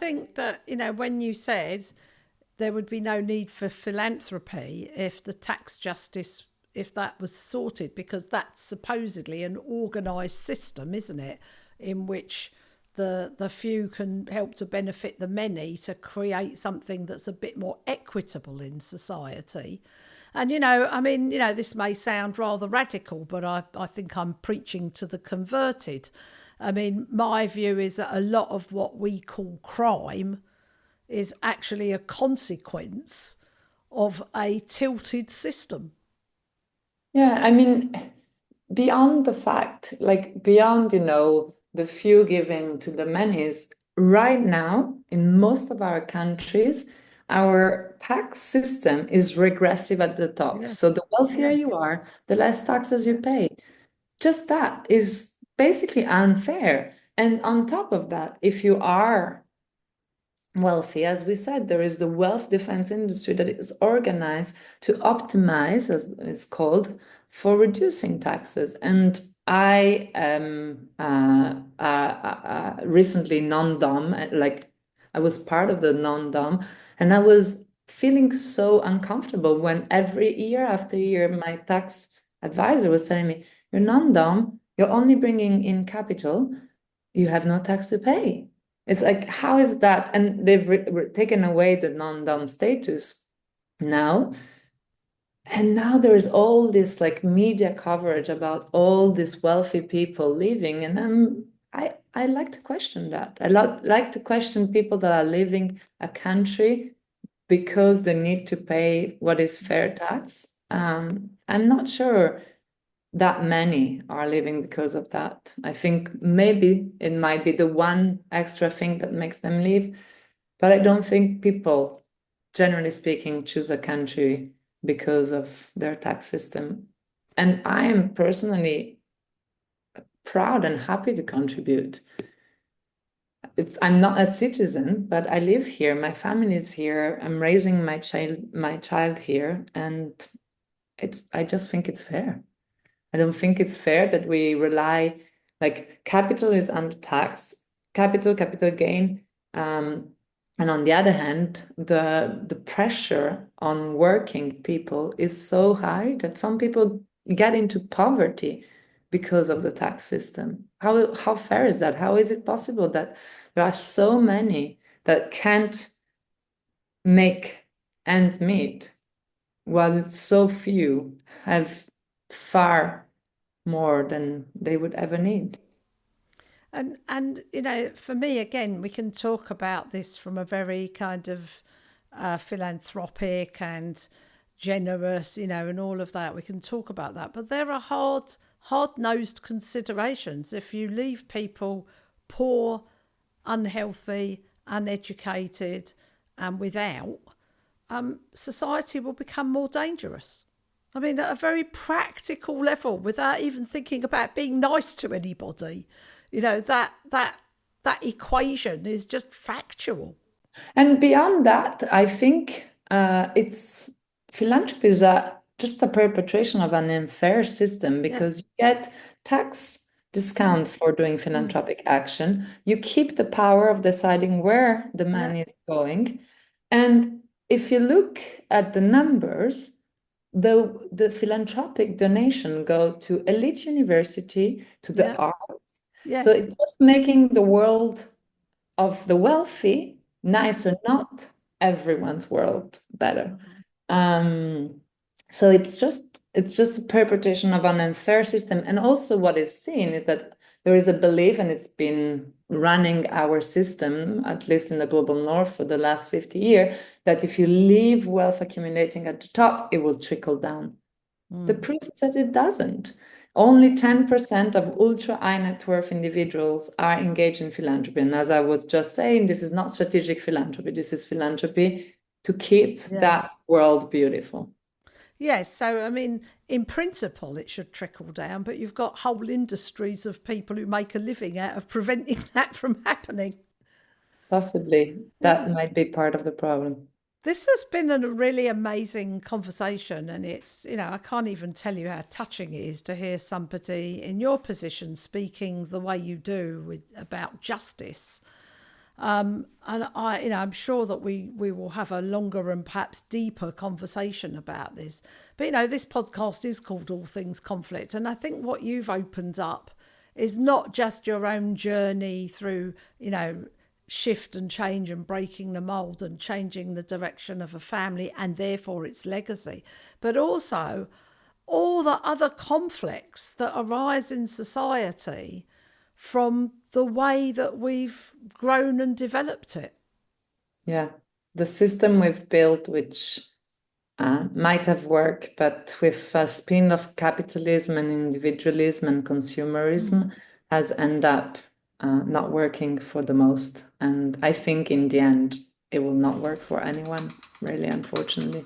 think that, when you said there would be no need for philanthropy if the tax justice, if that was sorted, because that's supposedly an organised system, isn't it, in which the few can help to benefit the many to create something that's a bit more equitable in society. And, this may sound rather radical, but I think I'm preaching to the converted. I mean, my view is that a lot of what we call crime is actually a consequence of a tilted system. Yeah, I mean, beyond the fact, like beyond, the few giving to the many, is right now in most of our countries, our tax system is regressive at the top. Yeah, So the wealthier yeah, you are, the less taxes you pay. Just that is basically unfair. And on top of that, if you are wealthy, as we said, there is the wealth defense industry that is organized to optimize, as it's called, for reducing taxes. And I am recently non-dom, like I was part of the non-dom, and I was feeling so uncomfortable when every year after year, my tax advisor was telling me, "You're non-dom, you're only bringing in capital, you have no tax to pay." It's like, how is that? And they've taken away the non-dom status now. And now there is all this like media coverage about all these wealthy people leaving. And I like to question that. I like to question people that are leaving a country because they need to pay what is fair tax. I'm not sure that many are leaving because of that. I think maybe it might be the one extra thing that makes them leave, but I don't think people, generally speaking, choose a country because of their tax system. And I am personally proud and happy to contribute. I'm not a citizen, but I live here. My family is here. I'm raising my child here, and I just think it's fair. I don't think it's fair that we rely, like capital is under tax, capital gain. And on the other hand, the pressure on working people is so high that some people get into poverty because of the tax system. How fair is that? How is it possible that there are so many that can't make ends meet while so few have far more than they would ever need? and for me, again, we can talk about this from a very kind of philanthropic and generous, and all of that. We can talk about that, but there are hard-nosed considerations. If you leave people poor, unhealthy, uneducated, and without, society will become more dangerous. I mean, at a very practical level, without even thinking about being nice to anybody, that equation is just factual. And beyond that, I think it's philanthropy is just a perpetration of an unfair system Yeah. because you get tax Mm, discount for doing mm, philanthropic action. You keep the power of deciding where the yeah. money is going. And if you look at the numbers, the philanthropic donation go to elite university, to the Yeah. arts. So Yes. it's just making the world of the wealthy nicer, not everyone's world better. Mhm. Um, so it's just a perpetration of an unfair system. And also what is seen is that there is a belief, and it's been running our system, at least in the global north for the last 50 years, that if you leave wealth accumulating at the top, it will trickle down. The Mm. proof is that it doesn't. Only 10% of ultra high net worth individuals are engaged in philanthropy. And as I was just saying, this is not strategic philanthropy. This is philanthropy to keep Yeah. that world beautiful. Yes. So, I mean, in principle, it should trickle down, but you've got whole industries of people who make a living out of preventing that from happening. Possibly Yeah. that might be part of the problem. This has been a really amazing conversation, and I can't even tell you how touching it is to hear somebody in your position speaking the way you do about justice. And I'm sure that we will have a longer and perhaps deeper conversation about this. But this podcast is called All Things Conflict, and I think what you've opened up is not just your own journey through, shift and change and breaking the mold and changing the direction of a family and therefore its legacy, but also all the other conflicts that arise in society from the way that we've grown and developed it. Yeah, the system we've built, which might have worked, but with a spin of capitalism and individualism and consumerism, has ended up not working for the most. And I think in the end, it will not work for anyone, really, unfortunately.